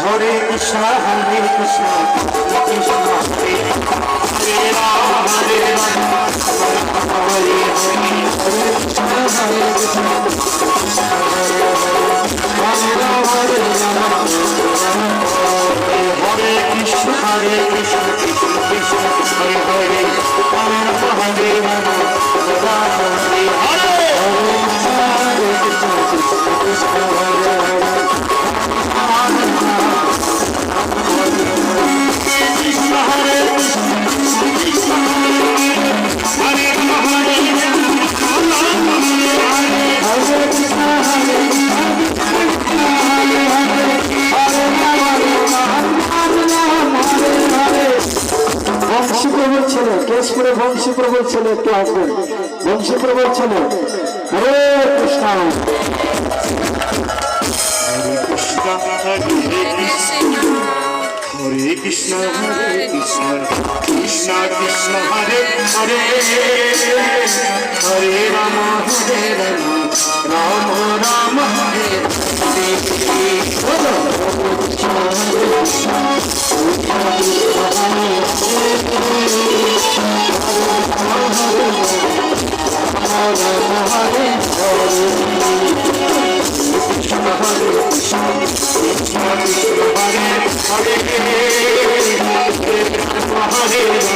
Hare Krishna, Hare Krishna, Krishna Hare Hare Ram, Hare Ram, Hare Hare, Hare Krishna, Hare Krishna, Krishna Hare Hare, Hare Ram, Hare Krishna, Hare Krishna, Krishna Hare Hare, Hare Ram, Hare Ram, Hare Hare, Hare Krishna, Hare Krishna, Krishna Hare Hare. বংশীপ্রভুর ছেলে কেশপুরে বংশীপ্রভুর ছেলে একটু আসবেন বংশীপ্রভুর ছেলে হরে Krishna Hare Krishna, Hare Krishna, Krishna Krishna, Hare Hare, Hare Rama, Hare Rama, Rama Rama, Hare Hare. Hare Krishna, Hare Krishna, Krishna Krishna, Hare Hare, Hare Hare, Hare Hare.